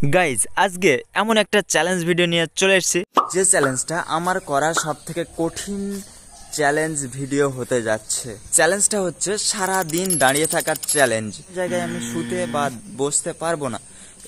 Guys আজকে এমন একটা চ্যালেঞ্জ ভিডিও নিয়ে চলে এসেছি, যে চ্যালেঞ্জটা আমার করা সবথেকে কঠিন চ্যালেঞ্জ ভিডিও হতে যাচ্ছে। চ্যালেঞ্জটা হচ্ছে সারা দিন দাঁড়িয়ে থাকার চ্যালেঞ্জ। জায়গায় আমি শুতে বা বসতে পারবো না,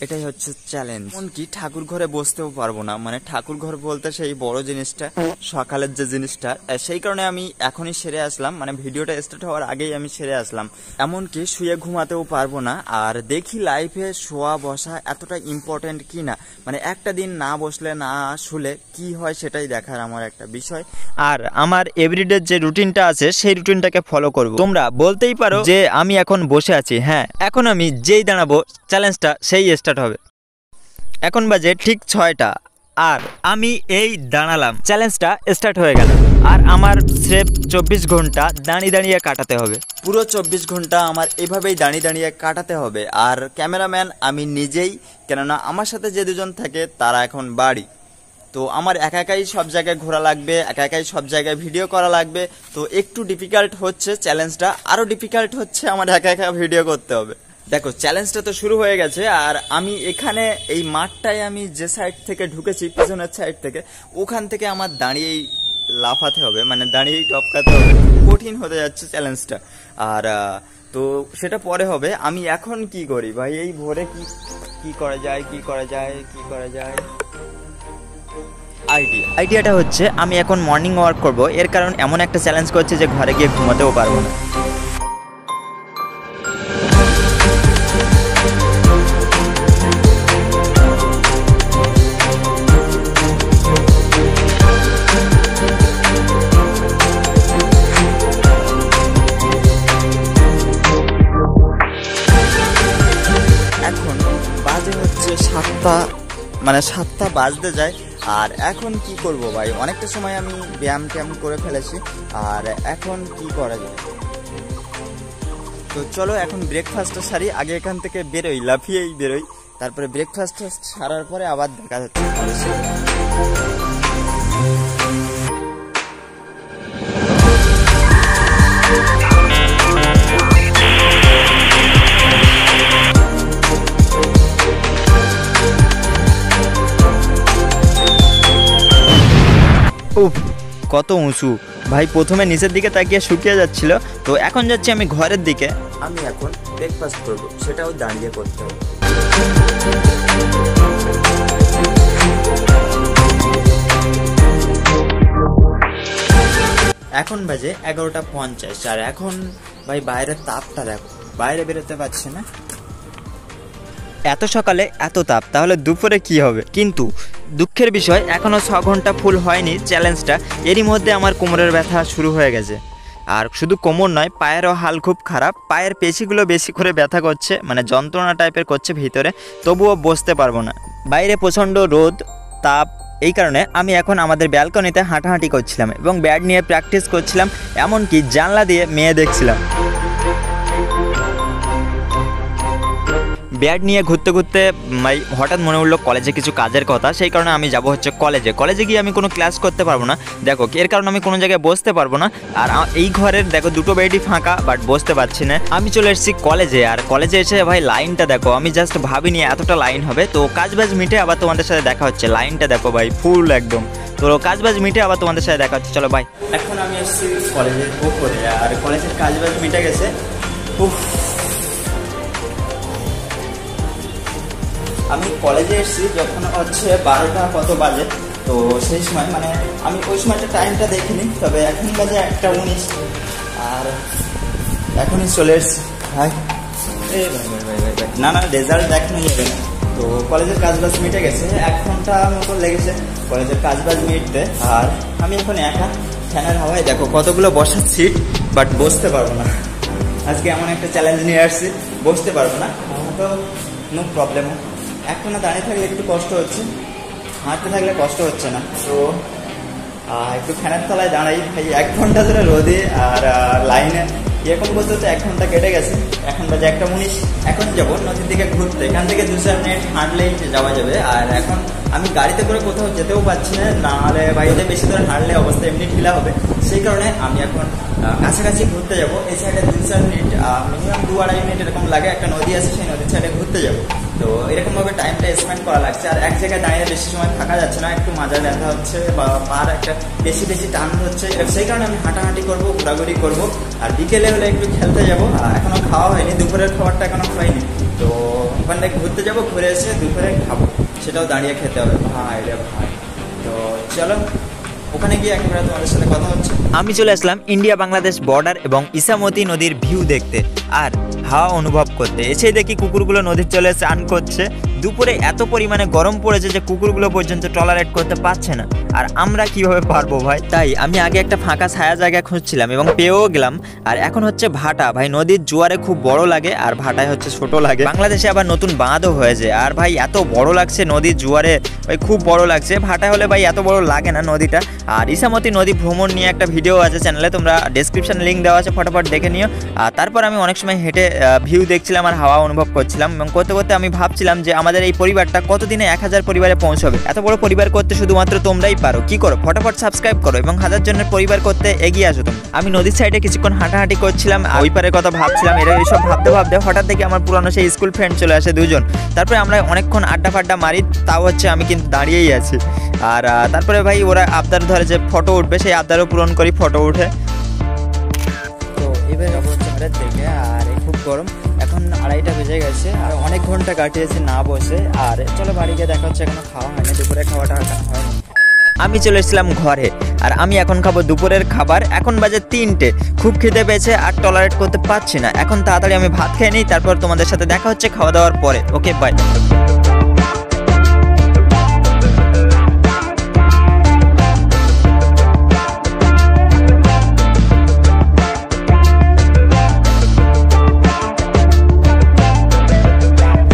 এটাই হচ্ছে চ্যালেঞ্জ। এমনকি ঠাকুর ঘরে বসতেও পারবো না, মানে ঠাকুর ঘর বলতে সেই বড় জিনিসটা, সকালের যে জিনিসটা, সেই কারণে আমি এখনই সেরে আসলাম, মানে ভিডিওটা স্টার্ট হওয়ার আগেই আমি সেরে আসলাম। এমনকি শুয়ে ঘুমাতেও পারবো না। আর দেখি লাইফে শোয়া বসা এতটা ইম্পর্টেন্ট কি না, মানে একটা দিন না বসলে না শুলে কি হয় সেটাই দেখার আমার একটা বিষয়। আর আমার এভরিডে যে রুটিনটা আছে সেই রুটিনটাকে ফলো করব। তোমরা বলতেই পারো যে আমি এখন বসে আছি, হ্যাঁ এখন আমি যেই দাঁড়াবো চ্যালেঞ্জটা সেই স্টার্ট হবে। এখন বাজে ঠিক 6টা আর আমি এই দাঁড়ালাম, চ্যালেঞ্জটা স্টার্ট হয়ে গেল। আর আমার স্রেফ 24 ঘন্টা দাঁড়িয়ে দাঁড়িয়ে কাটাতে হবে। পুরো 24 ঘন্টা আমার এভাবেই দাঁড়িয়ে দাঁড়িয়ে কাটাতে হবে। আর ক্যামেরাম্যান আমি নিজেই, কেননা আমার সাথে যে দুজন থাকে তারা এখন বাড়ি, তো আমার একা একাই সব জায়গায় ঘোরা লাগবে, একা একাই সব জায়গায় ভিডিও করা লাগবে। তো একটু ডিফিকাল্ট হচ্ছে চ্যালেঞ্জটা, আরও ডিফিকাল্ট হচ্ছে আমার একা একা ভিডিও করতে হবে। দেখো চ্যালেঞ্জটা তো শুরু হয়ে গেছে। আর আমি এখানে এই মাঠটায় আমি যে সাইড থেকে ঢুকেছি, পিছনের সাইড থেকে, ওখান থেকে আমার দাঁড়িয়েই লাফাতে হবে, মানে দাঁড়িয়েই টপকাতে হবে। কঠিন হতে যাচ্ছে চ্যালেঞ্জটা। আর তো সেটা পরে হবে। আমি এখন কি করি ভাই, এই ভোরে কি করা যায়, কি করা যায়, কি করা যায়। আইডিয়াটা হচ্ছে আমি এখন মর্নিং ওয়াক করব। এর কারণ এমন একটা চ্যালেঞ্জ করছে যে ঘরে গিয়ে ঘুমাতেও পারবো না। এখন বাজে হচ্ছে 7টা, মানে 7টা বাজতে যায়। আর এখন কি করব ভাই, অনেকটা সময় আমি ব্যায়াম ট্যায়াম করে ফেলেছি। আর এখন কি করা যায়, তো চলো এখন ব্রেকফাস্টটা সারি। আগে এখান থেকে বেরোই, লাফিয়েই বেরোই, তারপরে ব্রেকফাস্টটা সারার পরে আবার দেখা যাচ্ছে। উফ কত উঁচু ভাই, প্রথমে নিচের দিকে তাকিয়ে শুকিয়ে যাচ্ছিল, তো এখন যাচ্ছি আমি ঘরের দিকে। আমি এখন ব্রেকফাস্ট করবো, সেটাও দাঁড়িয়ে করতে হবে। এখন বাজে 11:50। আর এখন ভাই বাইরের তাপটা দেখো, বাইরে বেরোতে পারছি না। এত সকালে এত তাপ, তাহলে দুপুরে কি হবে? কিন্তু দুঃখের বিষয় এখনও 6 ঘন্টা ফুল হয়নি চ্যালেঞ্জটা, এরই মধ্যে আমার কোমরের ব্যথা শুরু হয়ে গেছে। আর শুধু কোমর নয়, পায়েরও হাল খুব খারাপ। পায়ের পেশিগুলো বেশি করে ব্যথা করছে, মানে যন্ত্রণা টাইপের করছে ভিতরে, তবুও বসতে পারবো না। বাইরে প্রচণ্ড রোদ, তাপ, এই কারণে আমি এখন আমাদের ব্যালকনিতে হাঁটাহাঁটি করছিলাম এবং ব্যাট নিয়ে প্র্যাকটিস করছিলাম, এমনকি জানলা দিয়ে মেয়ে দেখছিলাম। ব্যাট নিয়ে ঘুরতে ঘুরতে হঠাৎ মনে উঠলো কলেজে কিছু কাজের কথা, সেই কারণে আমি যাব হচ্ছে কলেজে গিয়ে আমি কোনো ক্লাস করতে পারবো না। দেখো এর কারণে আমি কোনো জায়গায় বসতে পারবো না। আর এই ঘরের দেখো দুটো বেডই ফাঁকা, বাট বসতে পারছি না। আমি চলে এসেছি কলেজে। আর কলেজে এসে ভাই লাইনটা দেখো, আমি জাস্ট ভাবিনি এতটা লাইন হবে। তো কাজবাজ মিটে আবার তোমাদের সাথে দেখা হচ্ছে। লাইনটা দেখো ভাই ফুল একদম। তো কাজবাজ মিটে আবার তোমাদের সাথে দেখা হচ্ছে, চলো ভাই। এখন আমি এসেছি কলেজের উপরে, আর কলেজের কাজবাজ মিটে গেছে। আমি কলেজে এসেছি যখন হচ্ছে 12টা কত বাজে, তো সেই সময় মানে আমি ওই সময়টা টাইমটা দেখিনি, তবে এখন বাজে 1:19। আর এখনই চলে এসেছি ভাই। না রেজাল্ট দেখানো যাবে না। তো কলেজের কাজবাজ মিটে গেছে, 1 ঘন্টা মতো লেগেছে কলেজের কাজবাজ মিটতে। আর আমি এখন একা ফ্যানের হাওয়ায়, দেখো কতগুলো বসার সিট, বাট বসতে পারবো না। আজকে এমন একটা চ্যালেঞ্জ নিয়ে আসছি, বসতে পারবো না। তো নো প্রবলেম, এখন না দাঁড়িয়ে থাকলে একটু কষ্ট হচ্ছে, হাঁটতে থাকলে কষ্ট হচ্ছে না। তো একটু ফ্যানের তলায় দাঁড়াই ভাই। 1 ঘন্টা ধরে রোদে আর লাইনে এরকম বলতে তো 1 ঘন্টা কেটে গেছে। এখন বাজে 1:19। এখন যাবো নদীর দিকে ঘুরতে, এখান থেকে 2-4 মিনিট হাঁটলেই যাওয়া যাবে। আর এখন আমি গাড়িতে করে কোথাও যেতেও পারছি না, নাহলে বাইরে বেশি ধরে হাঁটলে অবস্থা এমনি ঢিলা হবে। সেই কারণে আমি এখন কাছাকাছি ঘুরতে যাব। এই সাইডে 2-4 মিনিট, মিনিমাম 2-2.5 মিনিট এরকম লাগে। একটা নদী আছে, সেই নদীর সাইডে ঘুরতে যাব। তো তো এরকমভাবে টাইমটা স্পেন্ড করা লাগছে। আর এক জায়গায় দাঁড়িয়ে বেশি সময় থাকা যাচ্ছে না, একটু মাজা ব্যথা হচ্ছে বা পার একটা বেশি টান হচ্ছে, সেই কারণে আমি হাঁটাহাঁটি করবো, ঘোরাঘুরি করবো। আর বিকেলে হলে একটু খেলতে যাবো। এখনো খাওয়া হয়নি, দুপুরের খাবারটা এখনো খাইনি। তো ওখানে ঘুরতে যাবো, ঘুরে এসে দুপুরে খাবো, সেটাও দাঁড়িয়ে খেতে হবে। ভাই রে ভাই, তো চলো ওখানে গিয়ে একবার তোমাদের সাথে কথা হচ্ছে। আমি চলে আসলাম ইন্ডিয়া বাংলাদেশ বর্ডার এবং ইসামতি নদীর ভিউ দেখতে আর হাওয়া অনুভব করতে। এসে দেখি কুকুরগুলো নদীর চলে স্নান করছে। দুপুরে এত পরিমাণে গরম পড়েছে যে কুকুরগুলো পর্যন্ত টলারেট করতে পারছে না, আর আমরা কিভাবে পারবো ভাই? তাই আমি আগে একটা ফাঁকা ছায়া জায়গা খুঁজছিলাম এবং পেয়েও গেলাম। আর এখন হচ্ছে ভাটা। ভাই নদীর জোয়ারে খুব বড় লাগে আর ভাটায় হচ্ছে ছোট লাগে। বাংলাদেশে আবার নতুন বাঁধও হয়েছে, আর ভাই এত বড় লাগছে নদীর জোয়ারে, ভাই খুব বড় লাগছে। ভাটা হলে ভাই এত বড় লাগে না নদীটা। আর ইসামতি নদী ভ্রমণ নিয়ে একটা ভিডিও আছে চ্যানেলে, তোমরা ডেসক্রিপশন লিঙ্ক দেওয়া আছে, ফটাফট দেখে নিও। আর তারপর আমি অনেক সময় হেঁটে ভিউ দেখছিলাম আর হাওয়া অনুভব করছিলাম, এবং করতে করতে আমি ভাবছিলাম যে আমাদের এই পরিবারটা কতদিনে 1000 পরিবারে পৌঁছবে। এত বড় পরিবার করতে শুধুমাত্র তোমরাই পারো। কি করো, ফটাফট সাবস্ক্রাইব করো এবং 1000 জনের পরিবার করতে এগিয়ে আসো তোমরা। আমি নদীর সাইডে কিছুক্ষণ হাঁটাহাঁটি করছিলাম, ওই পারের কথা ভাবছিলাম। এইসব ভাবতে ভাবতে হঠাৎ দেখি আমার পুরানো সেই স্কুল ফ্রেন্ড চলে আসে দুজন। তারপরে আমরা অনেকক্ষণ আড্ডা ফাড্ডা মারি, তাও হচ্ছে আমি কিন্তু দাঁড়িয়েই আছি। আর তারপরে ভাই ওরা আবদার ধরে যে ফটো উঠবে, সেই আবদারও পূরণ করি, ফটো উঠে। তো এবার হচ্ছে আমাদের দেখে, আর খুব গরম, এখন 2:30 বেজে গেছে আর অনেক ঘন্টা কাটিয়েছি না বসে। আর চলো বাড়ি গিয়ে দেখা হচ্ছে, এখনো খাওয়া হয়নি, দুপুরের খাওয়াটা এখনো হয়নি। আমি চলে এসেছিলাম ঘরে আর আমি এখন খাবো দুপুরের খাবার। এখন বাজে 3টে, খুব খিদে পেয়েছে আর টলারেট করতে পারছি না। এখন তাড়াতাড়ি আমি ভাত খেয়ে নিই, তারপর তোমাদের সাথে দেখা হচ্ছে খাওয়া দাওয়ার পরে। Okay bye.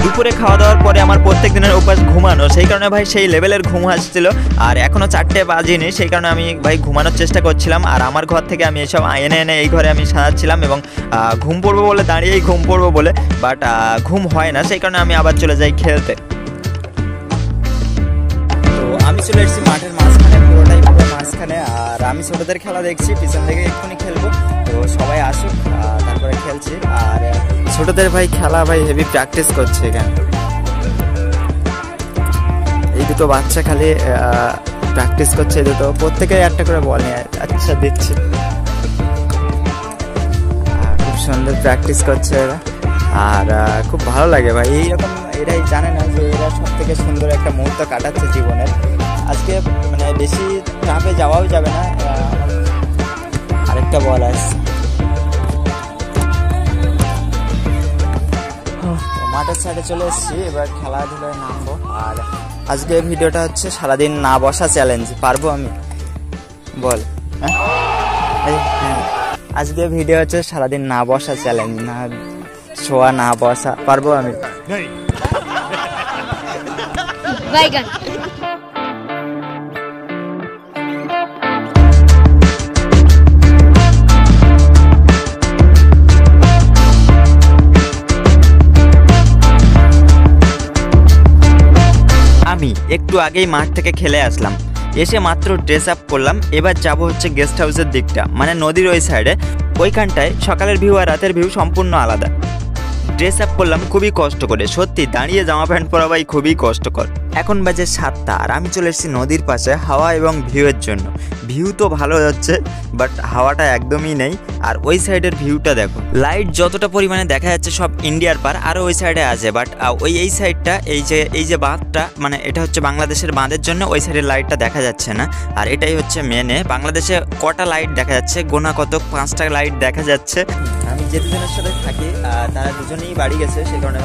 দুপুরে খাওয়া দাওয়ার পরে আমার প্রত্যেক দিনের অভ্যাস ঘুমানো, সেই কারণে ভাই সেই লেভেলের ঘুম আসছিল। আর এখনও 4টে বাজেনি, সেই কারণে আমি ভাই ঘুমানোর চেষ্টা করছিলাম। আর আমার ঘর থেকে আমি এসব এনে এই ঘরে আমি সাজাচ্ছিলাম, এবং ঘুম পড়বো বলে দাঁড়িয়েই ঘুম পড়বো বলে, বাট ঘুম হয় না, সেই কারণে আমি আবার চলে যাই খেলতে। তো আমি চলে এসেছি মাঠের মাঝখানে, পুরোটাই পুরো মাঝখানে। আর আমি ছোটদের খেলা দেখছি, পিছন থেকে এক্ষুনি খেলবো। তো সবাই আসুক, তারপরে খেলছি। আর ছোটদের ভাই খেলা ভাই হেভি প্র্যাকটিস করছে এখানে। এই দুটো বাচ্চা খালি প্র্যাকটিস করছে, এই দুটো প্রত্যেকে একটা করে বল নিয়ে আচ্ছা দিচ্ছে। খুব সুন্দর প্র্যাকটিস করছে এরা, আর খুব ভালো লাগে ভাই। এইরকম এরাই জানে না যে এরা সব থেকে সুন্দর একটা মুহূর্ত কাটাচ্ছে জীবনের। আজকে মানে বেশি চাপে যাওয়াও যাবে না। আরেকটা বল আসছে, মাঠের সাইডে চলে এসেছি, এবার খেলাধুলায় নামবো। আর আজকে ভিডিওটা হচ্ছে সারাদিন না বসা চ্যালেঞ্জ। পারবো আমি? বল। হ্যাঁ, আজকে ভিডিও হচ্ছে সারাদিন না বসা চ্যালেঞ্জ, না শোয়া না বসা। পারবো আমি? আমি একটু আগেই মাঠ থেকে খেলে আসলাম, এসে মাত্র ড্রেস আপ করলাম। এবার যাব হচ্ছে গেস্ট হাউসের দিকটা, মানে নদীর ওই সাইডে। ওইখানটায় সকালের ভিউ আর রাতের ভিউ সম্পূর্ণ আলাদা। ড্রেস আপ করলাম খুবই কষ্ট করে, সত্যি দাঁড়িয়ে জামা প্যান্ট পরা ভাই খুবই কষ্টকর। এখন বাজে 7টা আর আমি চলে এসেছি নদীর পাশে হাওয়া এবং ভিউয়ের জন্য। ভিউ তো ভালো যাচ্ছে, বাট হাওয়াটা একদমই নেই। আর ওই সাইডের ভিউটা দেখো, লাইট যতটা পরিমাণে দেখা যাচ্ছে সব ইন্ডিয়ার পার আরও ওই সাইডে আছে, বাট এই সাইডটা এই যে বাঁধটা, মানে এটা হচ্ছে বাংলাদেশের বাঁধের জন্য ওই সাইডের লাইটটা দেখা যাচ্ছে না। আর এটাই হচ্ছে মেনে। বাংলাদেশে কটা লাইট দেখা যাচ্ছে গোনা কত, 5টা লাইট দেখা যাচ্ছে। আমি যে দুজনের সাথে থাকি তারা দুজনেই বাড়ি গেছে, সেই কারণে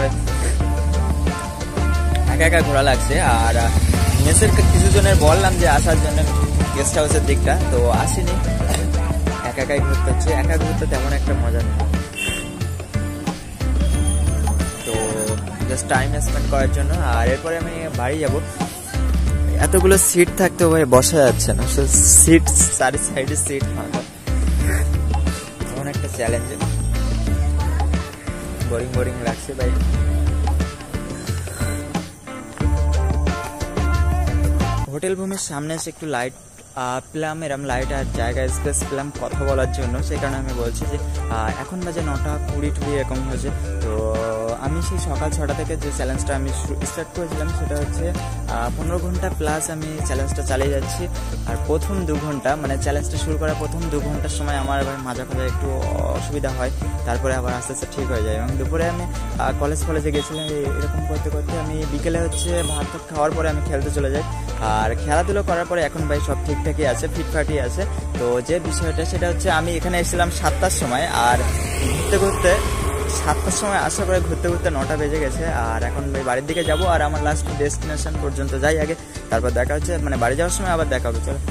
একা একা ঘোরা লাগছে। আর মেসের কিছু জনের বললাম যে আসার জন্য গেস্ট হাউসের দিকটা, তো আসেনি, একা একাই ঘুরতে হচ্ছে। একা ঘুরতে তেমন একটা মজা নেই, তো জাস্ট টাইম স্পেন্ড করার জন্য। আর এরপরে আমি বাড়ি যাব। এতগুলো সিট থাকতেও ভাই বসা যাচ্ছে না, সিট চারি সাইডে সিট ফাঁকা, তেমন একটা চ্যালেঞ্জ, বোরিং লাগছে ভাই। হোটেল রুমের সামনে এসে একটু লাইট পেলাম, এরম লাইট আর জায়গা স্পেস পেলাম কথা বলার জন্য। সেই কারণে আমি বলছি যে এখন বাজে 9টা 20 এরকম হয়েছে। তো আমি সেই সকাল 6টা থেকে যে চ্যালেঞ্জটা আমি স্টার্ট করেছিলাম সেটা হচ্ছে 15 ঘন্টা প্লাস আমি চ্যালেঞ্জটা চালিয়ে যাচ্ছি। আর প্রথম 2 ঘন্টা মানে চ্যালেঞ্জটা শুরু করার প্রথম 2 ঘন্টার সময় আমার আবার মাজা খাওয়া একটু অসুবিধা হয়, তারপরে আবার আস্তে আস্তে ঠিক হয়ে যায়। এবং দুপুরে আমি কলেজে গেছিলাম, এরকম করতে করতে আমি বিকেলে হচ্ছে ভাত খাওয়ার পরে আমি খেলতে চলে যাই। আর খেলাধুলো করার পরে এখন ভাই সব ঠিকঠাকই আছে, ফিটফাটই আছে। তো যে বিষয়টা সেটা হচ্ছে আমি এখানে এসেছিলাম 7টার সময়, আর ঘুরতে 7টার সময় আশা করে ঘুরতে 9টা বেজে গেছে। আর এখন ভাই বাড়ির দিকে যাব, আর আমার লাস্ট ডেস্টিনেশন পর্যন্ত যাই আগে, তারপর দেখা হচ্ছে, মানে বাড়ি যাওয়ার সময় আবার দেখা হবে। চলো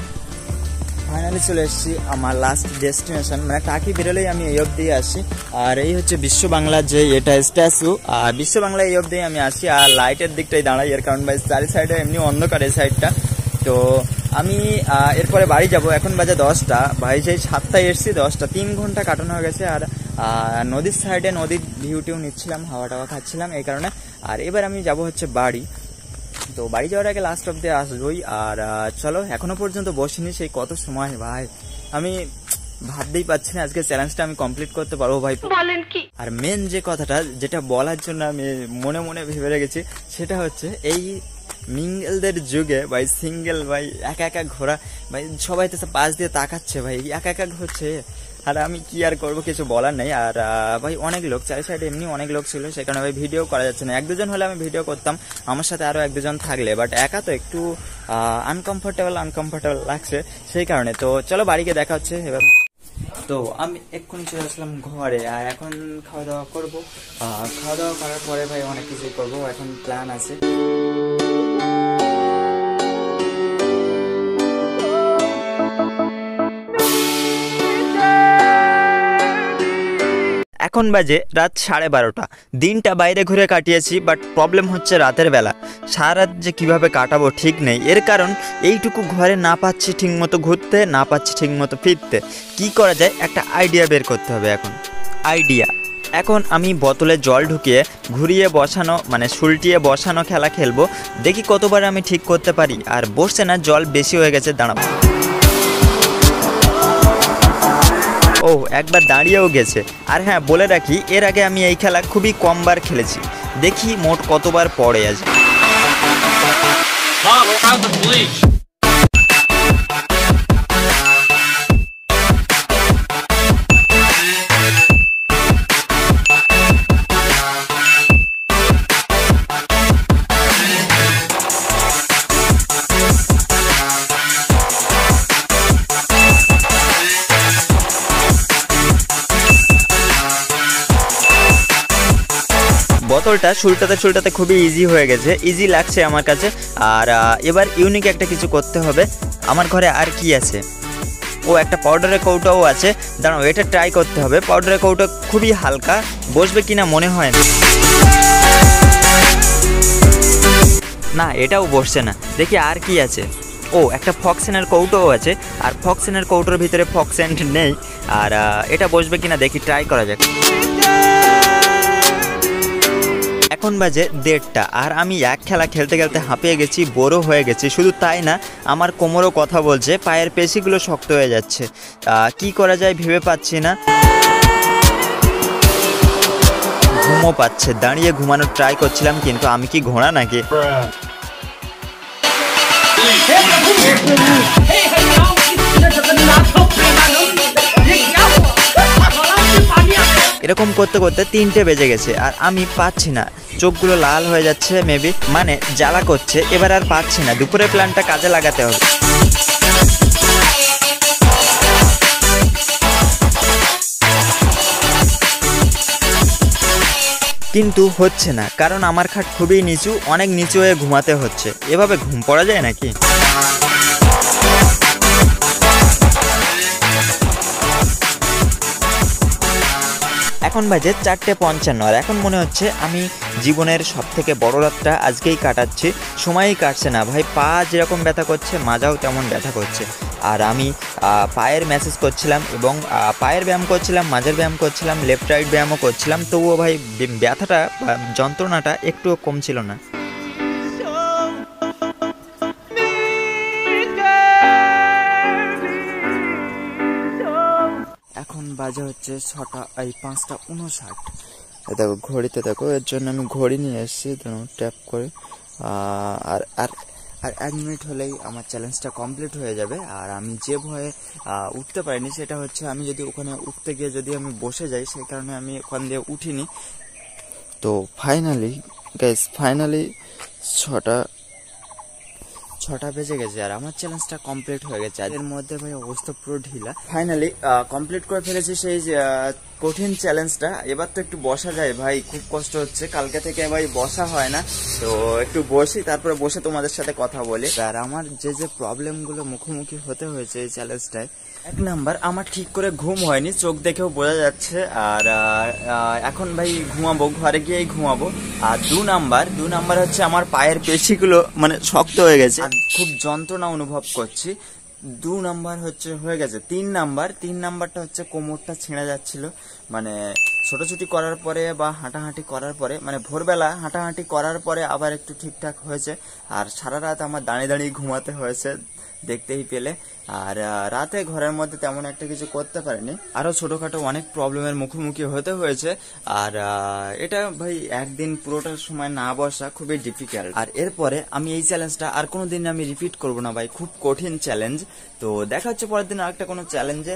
ফাইনালি চলে এসেছি আমার লাস্ট ডেস্টিনেশন, মানে টাকি বেরোলেই আমি এই অবধি আসি। আর এই হচ্ছে বিশ্ব বাংলার যে এটা স্ট্যাচু, আর বিশ্ব বাংলা এই অবধি আমি আসি। আর লাইটের দিকটাই দাঁড়াই, এর কারণ ভাই চারি সাইডে এমনি অন্ধকার এই সাইডটা। তো আমি এরপরে বাড়ি যাব, এখন বাজে 10টা। ভাই সেই 7টায় এসেছি, 10টা 3 ঘন্টা কাটানো হয়ে গেছে। আর নদীর সাইডে নদীর ভিউটিউ নিচ্ছিলাম, হাওয়া টাওয়া খাচ্ছিলাম এই কারণে। আর এবার আমি যাব হচ্ছে বাড়ি। তো বাড়ি যাওয়ার আগে লাস্ট অব্দি আসবোই। আর চলো, এখনো পর্যন্ত বসিনি, সেই কত সময় ভাই, আমি ভাবতেই পারছি না আজকে চ্যালেঞ্জটা আমি কমপ্লিট করতে পারবো ভাই, বলেন কি। আর মেন যে কথাটা যেটা বলার জন্য আমি মনে মনে ভেবে রেখেছি সেটা হচ্ছে এই মিঙ্গেলদের যুগে ভাই সিঙ্গেল ভাই একা একা ঘোরা ভাই, সবাই তো পাশ দিয়ে তাকাচ্ছে ভাই, একা একা ঘুরছে। আর আমি কি আর করবো, কিছু বলার নেই। আর ভাই অনেক লোক চারি সাইডে এমনি অনেক লোক ছিল, সেখানে ভাই ভিডিও করা যাচ্ছে না। 1-2 জন হলে আমি ভিডিও করতাম, আমার সাথে আরো 1-2 জন থাকলে, বাট একা তো একটু আনকমফোর্টেবল লাগছে সেই কারণে। তো চলো বাড়িকে দেখা হচ্ছে এবার। তো আমি এক্ষুনি চলে আসলাম ঘরে, আর এখন খাওয়া দাওয়া করবো। খাওয়া দাওয়া করার পরে ভাই অনেক কিছুই করবো, এখন প্ল্যান আছে। এখন বাজে রাত 12:30। দিনটা বাইরে ঘুরে কাটিয়েছি, বাট প্রবলেম হচ্ছে রাতের বেলা। সারা রাত যে কীভাবে কাটাবো ঠিক নেই, এর কারণ এইটুকু ঘরে না পাচ্ছি ঠিকমতো ঘুরতে, না পাচ্ছি ঠিকমতো ফিরতে। কি করা যায়, একটা আইডিয়া বের করতে হবে। এখন আমি বোতলে জল ঢুকিয়ে ঘুরিয়ে বসানো মানে সুলটিয়ে বসানো খেলা খেলবো, দেখি কতবার আমি ঠিক করতে পারি। আর বসছে না, জল বেশি হয়ে গেছে, দাঁড়াবো। ও একবার দাঁড়িয়েও গেছে। আর হ্যাঁ বলে রাখি, এর আগে আমি এই খেলা খুবই কমবার খেলেছি, দেখি মোট কতবার পড়ে আছে। বোতলটা সুলটাতে খুবই ইজি হয়ে গেছে, ইজি লাগছে আমার কাছে। আর এবার ইউনিক একটা কিছু করতে হবে। আমার ঘরে আর কি আছে, ও একটা পাউডারের কৌটাও আছে, দাঁড়াও এটা ট্রাই করতে হবে। পাউডারের কৌটা খুবই হালকা, বসবে কিনা মনে হয় না, এটাও বসছে না। দেখি আর কি আছে, ও একটা ফক্সেনের কৌটোও আছে, আর ফক্সেনের কৌটোর ভিতরে ফক্সেন্ট নেই। আর এটা বসবে কিনা দেখি, ট্রাই করা যাক। এখন বাজে 1:30, আর আমি এক খেলা খেলতে খেলতে হাঁপিয়ে গেছি, বোরও হয়ে গেছি। শুধু তাই না, আমার কোমরও কথা বলছে, পায়ের পেশিগুলো শক্ত হয়ে যাচ্ছে। কি করা যায় ভেবে পাচ্ছি না। ঘুমও পাচ্ছে, দাঁড়িয়ে ঘুমানোর ট্রাই করছিলাম, কিন্তু আমি কি ঘোড়া নাকি? এরকম করতে করতে 3টে বেজে গেছে, আর আমি পাচ্ছি না। চোখগুলো লাল হয়ে যাচ্ছে, মেবি মানে জ্বালা করছে। এবার আর পাচ্ছি না, দুপুরের প্ল্যানটা কাজে লাগাতে হবে। কিন্তু হচ্ছে না, কারণ আমার খাট খুবই নিচু, অনেক নিচু হয়ে ঘুমাতে হচ্ছে। এভাবে ঘুম পড়া যায় নাকি? এখন বাজে 4:55, আর এখন মনে হচ্ছে আমি জীবনের সবথেকে বড় রাতটা আজকেই কাটাচ্ছি। সময়ই কাটছে না ভাই, পা যেরকম ব্যথা করছে মাজাও তেমন ব্যথা করছে। আর আমি পায়ের ম্যাসেজ করছিলাম, এবং পায়ের ব্যায়াম করছিলাম, মাঝের ব্যায়াম করছিলাম, লেফট রাইট ব্যায়ামও করছিলাম, তবুও ভাই ব্যথাটা যন্ত্রণাটা একটুও কমছিল না। এখন বাজে হচ্ছে 5:59। দেখো ঘড়িতে দেখো, এর জন্য আমি ঘড়ি নিয়ে এসেছি, ট্যাপ করে আর আর আর 1 মিনিট হলেই আমার চ্যালেঞ্জটা কমপ্লিট হয়ে যাবে। আর আমি যে ভয়ে উঠতে পারিনি সেটা হচ্ছে আমি যদি ওখানে উঠতে গিয়ে যদি আমি বসে যাই, সেই কারণে আমি ওখান দিয়ে উঠিনি। তো ফাইনালি ছটা বেজে গেছে আর আমার চ্যালেঞ্জটা কমপ্লিট হয়ে গেছে। এর মধ্যে ভাই অবস্থা পুরো ঢিলা। ফাইনালি কমপ্লিট করে ফেলেছি সেই কঠিন চ্যালেঞ্জটা। এবার তো একটু বসা যায় ভাই, খুব কষ্ট হচ্ছে, কালকে থেকে ভাই বসা হয় না। তো একটু বসি, তারপরে বসে তোমাদের সাথে কথা বলি। আর আমার যে প্রবলেমগুলো মুখোমুখি হতে হয়েছে এই চ্যালেঞ্জটায়, 1 নাম্বার আমার ঠিক করে ঘুম হয়নি, চোখ দেখেও বোঝা যাচ্ছে। আর এখন ভাই ঘুমাবো, ঘরে গিয়েই ঘুমাবো। আর 2 নাম্বার হচ্ছে আমার পায়ের পেশিগুলো মানে শক্ত হয়ে গেছে, আর খুব যন্ত্রণা অনুভব করছি। 2 নাম্বার হচ্ছে হয়ে গেছে। 3 নাম্বারটা হচ্ছে কোমরটা ছিঁড়ে যাচ্ছিল, মানে ছোটাছুটি করার পরে বা হাঁটাহাঁটি করার পরে, মানে ভোরবেলা হাঁটাহাঁটি করার পরে আবার একটু ঠিকঠাক হয়েছে। আর সারা রাত আমার দাঁড়িয়ে দাঁড়িয়ে ঘুমাতে হয়েছে, দেখতেই পেলে। আর রাতে ঘরের মধ্যে তেমন একটা কিছু করতে পারিনি, আরো ছোটখাটো অনেক প্রবলেমের মুখোমুখি হতে হয়েছে। আর এটা ভাই একদিন পুরোটা সময় না বসা খুবই ডিফিকাল্ট। আর এরপরে আমি এই চ্যালেঞ্জটা আর কোনোদিন আমি রিপিট করবো না ভাই, খুব কঠিন চ্যালেঞ্জ। তো দেখা হচ্ছে পরের দিন আরেকটা কোনো চ্যালেঞ্জে।